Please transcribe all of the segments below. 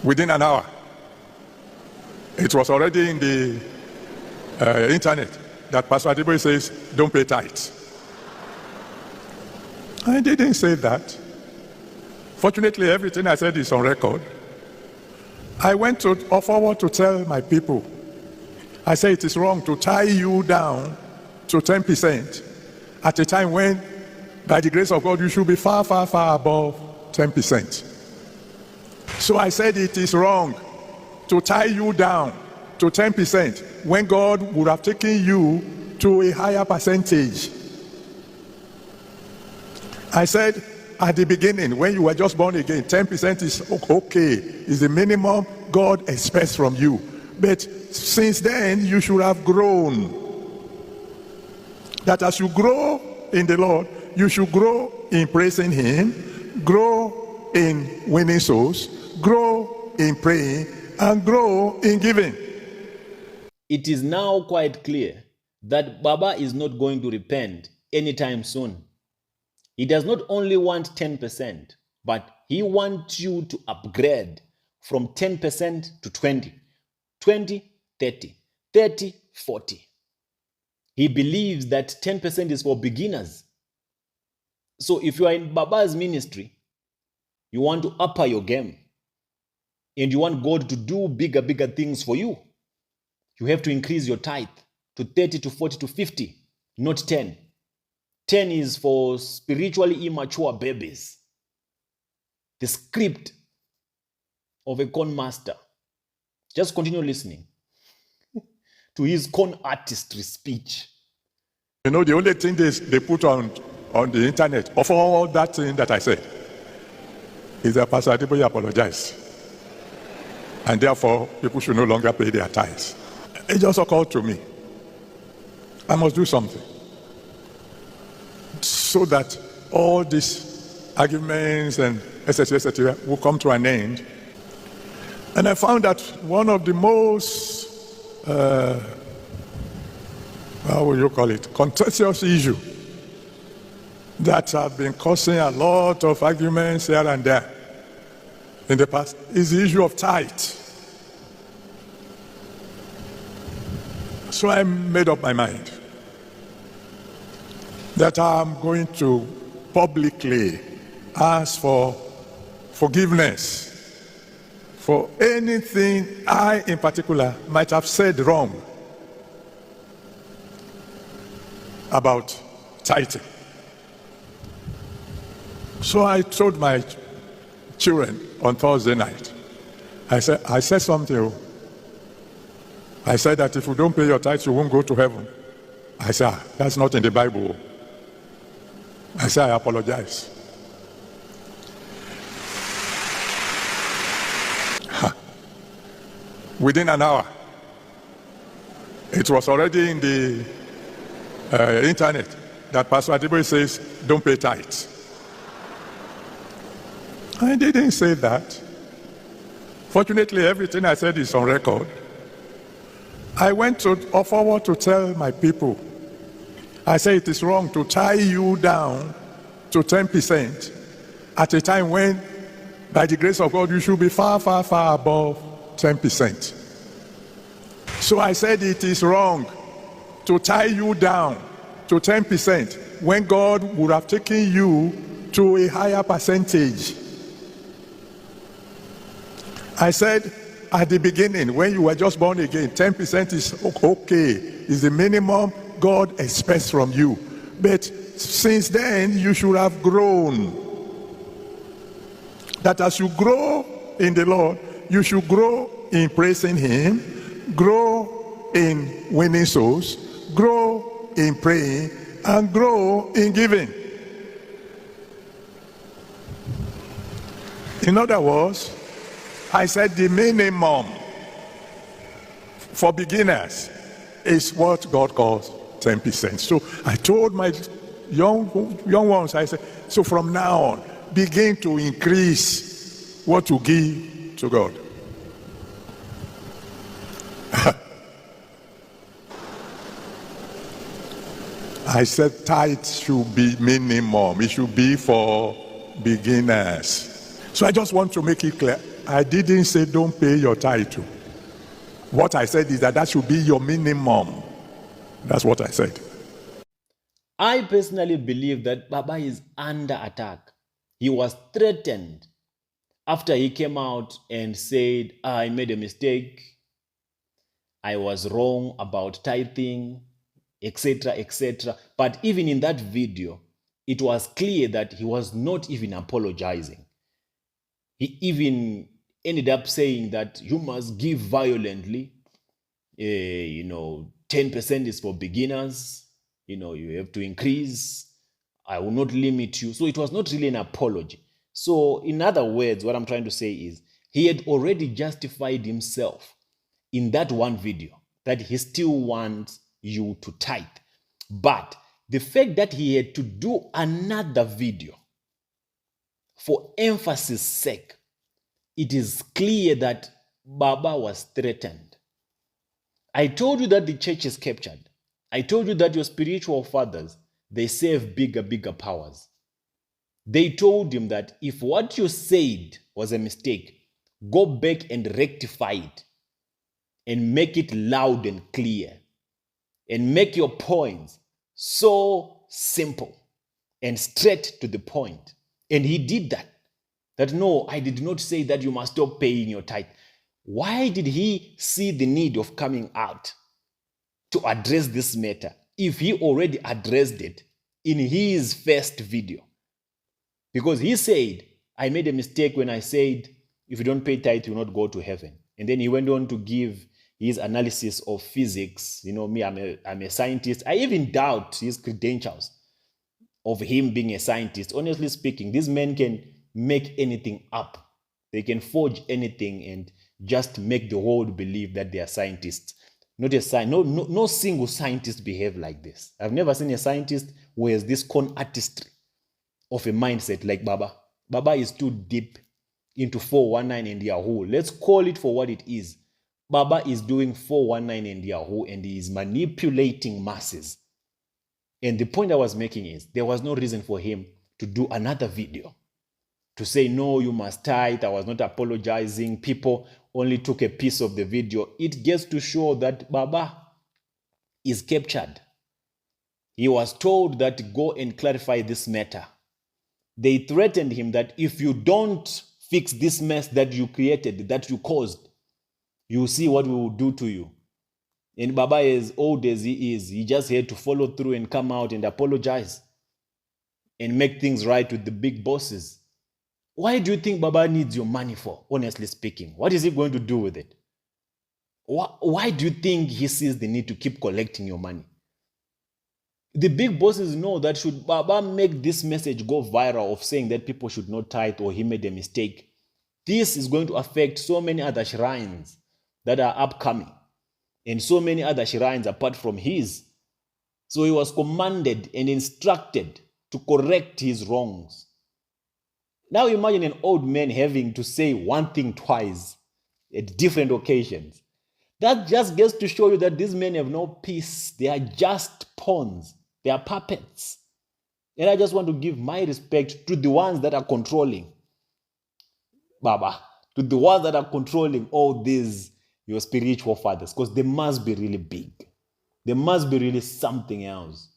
Within an hour, it was already in the internet that Pastor Adeboye says, don't pay tithe. I didn't say that. Fortunately, everything I said is on record. I went forward to tell my people, I said it is wrong to tie you down to 10% at a time when, by the grace of God, you should be far, far, far above 10%. So I said it is wrong to tie you down to 10% when God would have taken you to a higher percentage. I said at the beginning, when you were just born again, 10% is okay, is the minimum God expects from you. But since then, you should have grown. That as you grow in the Lord, you should grow in praising Him, grow in winning souls, grow in praying, and grow in giving. It is now quite clear that Baba is not going to repent anytime soon. He does not only want 10%, but he wants you to upgrade from 10% to 20, 20, 30, 30, 40. He believes that 10% is for beginners. So if you are in Baba's ministry, you want to upper your game, and you want God to do bigger things for you, you have to increase your tithe to 30 to 40 to 50, not 10. 10 is for spiritually immature babies. The script of a con master. Just continue listening to his con artistry speech. You know, the only thing they put on the internet of all that thing that I said is that Pastor Adeboye apologized. And therefore, people should no longer pay their tithes. It just occurred to me, I must do something so that all these arguments and etc. will come to an end. And I found that one of the most, how will you call it, contentious issue that have been causing a lot of arguments here and there in the past is the issue of tithe. So I made up my mind that I'm going to publicly ask for forgiveness for anything I, in particular, might have said wrong about tithing. So I told my children on Thursday night, I said something. I said that if you don't pay your tithes, you won't go to heaven. I said, that's not in the Bible. I said, I apologize. Within an hour, it was already in the internet that Pastor Adeboye says, don't pay tithes. I didn't say that. Fortunately, everything I said is on record. I went forward to tell my people, I say it is wrong to tie you down to 10% at a time when, by the grace of God, you should be far, far, far above 10%. So I said it is wrong to tie you down to 10% when God would have taken you to a higher percentage. I said at the beginning, when you were just born again, 10% is okay, is the minimum God expects from you. But since then, you should have grown. That as you grow in the Lord, you should grow in praising Him, grow in winning souls, grow in praying, and grow in giving. In other words, I said the minimum for beginners is what God calls 10%. So I told my young ones, I said, so from now on, begin to increase what you give to God. I said tithe should be minimum. It should be for beginners. So I just want to make it clear. I didn't say don't pay your tithe. What I said is that should be your minimum. That's what I said. I personally believe that Baba is under attack. He was threatened after he came out and said, I made a mistake, I was wrong about tithing, etc., etc. But even in that video, it was clear that he was not even apologizing. He even ended up saying that you must give violently. 10% is for beginners. You have to increase. I will not limit you. So it was not really an apology. So in other words, what I'm trying to say is he had already justified himself in that one video that he still wants you to tithe. But the fact that he had to do another video for emphasis sake, it is clear that Baba was threatened. I told you that the church is captured. I told you that your spiritual fathers, they serve bigger powers. They told him that if what you said was a mistake, go back and rectify it and make it loud and clear and make your points so simple and straight to the point. And he did that. That no, I did not say that you must stop paying your tithe. Why did he see the need of coming out to address this matter if he already addressed it in his first video? Because he said, I made a mistake when I said, if you don't pay tithe, you will not go to heaven. And then he went on to give his analysis of physics. Me, I'm a scientist. I even doubt his credentials of him being a scientist. Honestly speaking, these men can make anything up. They can forge anything and just make the world believe that they are scientists. No single scientist behave like this. I've never seen a scientist who has this con artistry of a mindset like Baba. Baba is too deep into 419 and Yahoo. Let's call it for what it is. Baba is doing 419 and Yahoo, and he is manipulating masses. And the point I was making is there was no reason for him to do another video to say, no, you must tithe. I was not apologizing. People only took a piece of the video. It gets to show that Baba is captured. He was told that go and clarify this matter. They threatened him that if you don't fix this mess that you created, that you caused, you will see what we will do to you. And Baba, as old as he is, he just had to follow through and come out and apologize and make things right with the big bosses. Why do you think Baba needs your money for, honestly speaking? What is he going to do with it? Why do you think he sees the need to keep collecting your money? The big bosses know that should Baba make this message go viral of saying that people should not tithe or he made a mistake, this is going to affect so many other shrines that are upcoming and so many other shrines apart from his. So he was commanded and instructed to correct his wrongs. Now imagine an old man having to say one thing twice at different occasions. That just gets to show you that these men have no peace. They are just pawns. They are puppets. And I just want to give my respect to the ones that are controlling Baba, to the ones that are controlling all these, your spiritual fathers, because they must be really big. They must be really something else.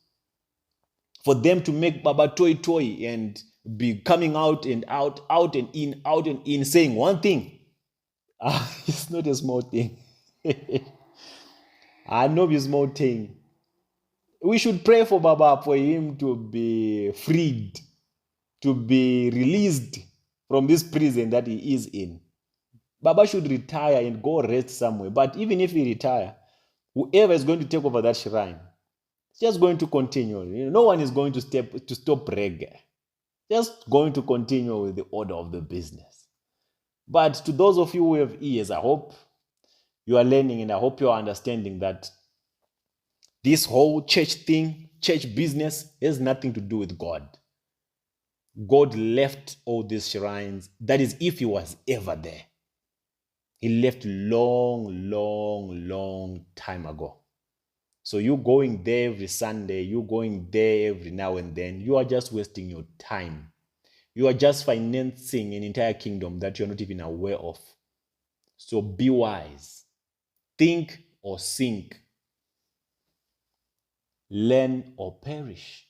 For them to make Baba toy and be coming out and out and in, saying one thing, it's not a small thing. I know it's a small thing. We should pray for Baba, for him to be freed, to be released from this prison that he is in. Baba should retire and go rest somewhere. But even if he retire, whoever is going to take over that shrine, it's just going to continue. No one is going to stop reggae. Just going to continue with the order of the business. But to those of you who have ears, I hope you are learning and I hope you are understanding that this whole church thing, church business, has nothing to do with God. God left all these shrines. That is, if he was ever there. He left long time ago. So you going there every Sunday, you going there every now and then, you are just wasting your time. You are just financing an entire kingdom that you're not even aware of. So be wise. Think or sink. Learn or perish.